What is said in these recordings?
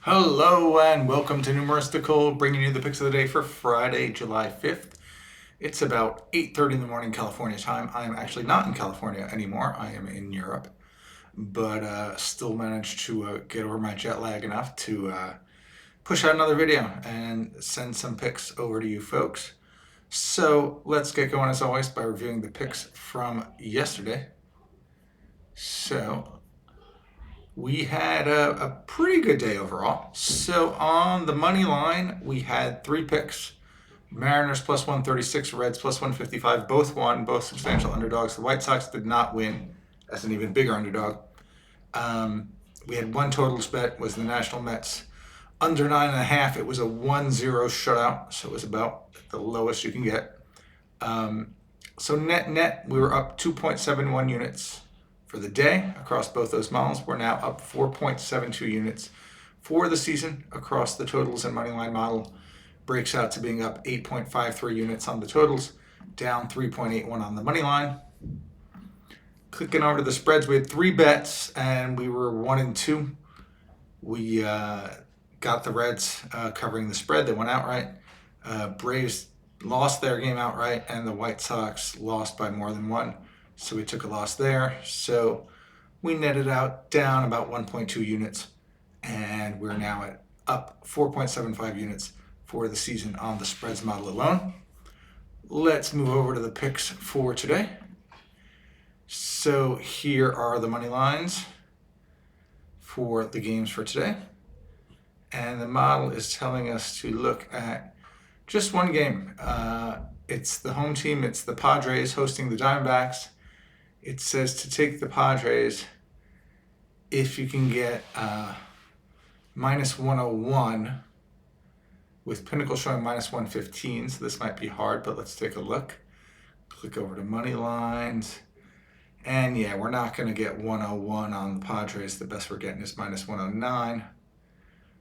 Hello and welcome to Numeristical, bringing you the picks of the day for Friday, July 5th. It's about 8:30 in the morning California time. I am actually not in California anymore. I am in Europe, but still managed to get over my jet lag enough to push out another video and send some picks over to you folks. So let's get going as always by reviewing the picks from yesterday. So we had a pretty good day overall. So on the money line, we had three picks. Mariners plus 136, Reds plus 155. Both won, both substantial underdogs. The White Sox did not win as an even bigger underdog. We had one totals bet, was the National Mets under 9.5. It was a 1-0 shutout, so it was about the lowest you can get. So net, we were up 2.71 units for the day across both those models. We're now up 4.72 units for the season across the totals and moneyline model. Breaks out to being up 8.53 units on the totals, down 3.81 on the money line. Clicking over to the spreads, we had three bets and we were 1 and 2. We got the Reds covering the spread. They went outright. Braves lost their game outright, and the White Sox lost by more than one. So we took a loss there. So we netted out down about 1.2 units, and we're now at up 4.75 units for the season on the spreads model alone. Let's move over to the picks for today. So here are the money lines for the games for today. And the model is telling us to look at just one game. It's the home team. It's the Padres hosting the Diamondbacks. It says to take the Padres if you can get minus 101, with Pinnacle showing minus 115. So this might be hard, but let's take a look. Click over to money lines. And yeah, we're not going to get 101 on the Padres. The best we're getting is minus 109.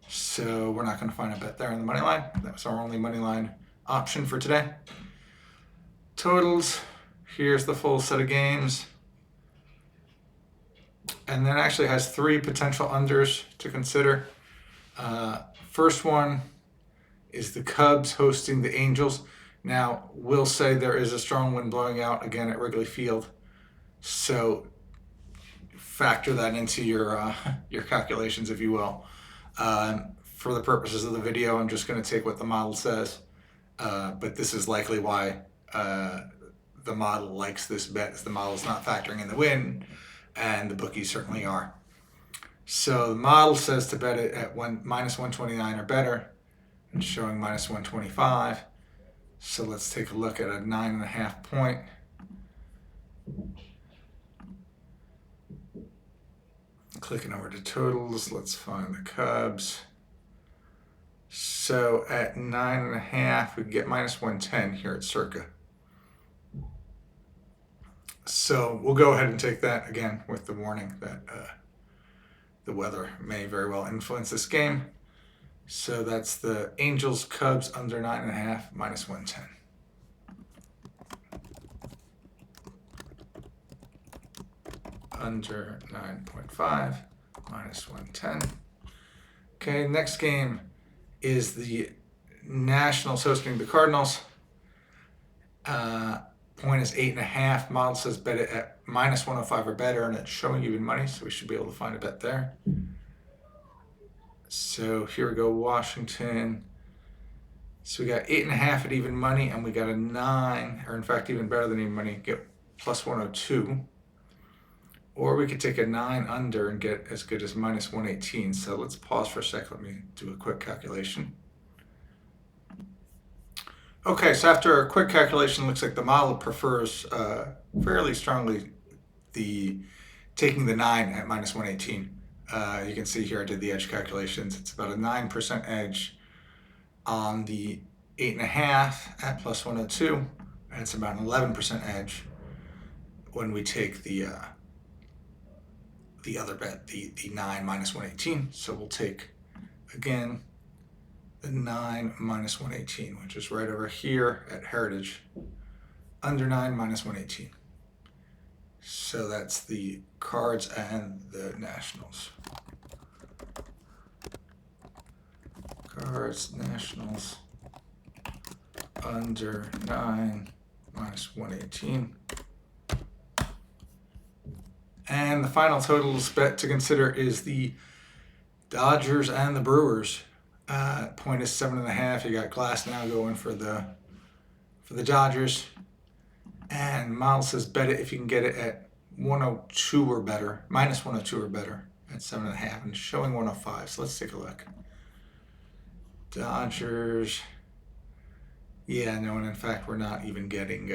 So we're not going to find a bet there on the money line. That was our only money line option for today. Totals. Here's the full set of games. And then actually has three potential unders to consider. First one is the Cubs hosting the Angels. Now, we'll say there is a strong wind blowing out again at Wrigley Field. So factor that into your calculations, if you will. For the purposes of the video, I'm just going to take what the model says. But this is likely why the model likes this bet, is the model's not factoring in the win, and the bookies certainly are. So the model says to bet it at minus 129 or better, and showing minus 125. So let's take a look at a 9.5 point. Clicking over to totals, let's find the Cubs. So at 9.5, we get minus 110 here at Circa. So we'll go ahead and take that again with the warning that the weather may very well influence this game. So that's the Angels Cubs under 9.5, minus 110. Under 9.5, minus 110. Okay, next game is the Nationals hosting the Cardinals. Point is 8.5. Model says bet it at minus 105 or better, and it's showing even money, so we should be able to find a bet there. So here we go, Washington. So we got 8.5 at even money, and we got a 9, or in fact even better than even money, get plus 102. Or we could take a 9 under and get as good as minus 118. So let's pause for a sec. Let me do a quick calculation. Okay, so after a quick calculation, looks like the model prefers fairly strongly taking the 9 at minus 118. You can see here I did the edge calculations. It's about a 9% edge on the 8.5 at plus 102, and it's about an 11% edge when we take the other bet, the 9 minus 118. So we'll take, again, the 9 minus 118, which is right over here at Heritage, under 9 minus 118. So that's the Cards and the Nationals. Cards, Nationals, under 9, minus 118. And the final totals bet to consider is the Dodgers and the Brewers. Point is 7.5. You got Glass now going for the Dodgers. And model says bet it if you can get it at 102 or better, minus 102 or better at 7.5, and showing 105. So let's take a look. Dodgers. Yeah, no, and in fact, we're not even getting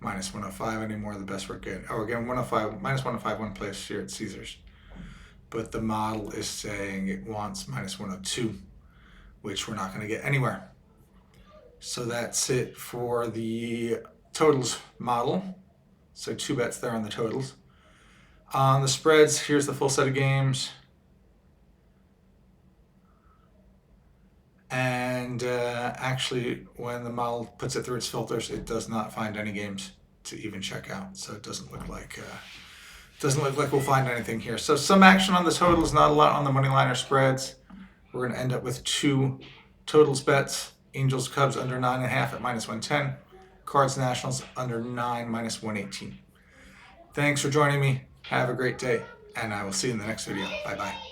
minus 105 anymore. The best we're getting. Oh, again, 105, minus 105, one place here at Caesars. But the model is saying it wants minus 102, which we're not going to get anywhere. So that's it for the totals model. So 2 bets there on the totals. On the spreads, here's the full set of games. And actually, when the model puts it through its filters, it does not find any games to even check out. So it doesn't look like we'll find anything here. So some action on the totals, not a lot on the money line or spreads. We're going to end up with 2 totals bets. Angels Cubs under 9.5 at minus 110. Cards Nationals under 9 minus 118. Thanks for joining me. Have a great day, and I will see you in the next video. Bye-bye.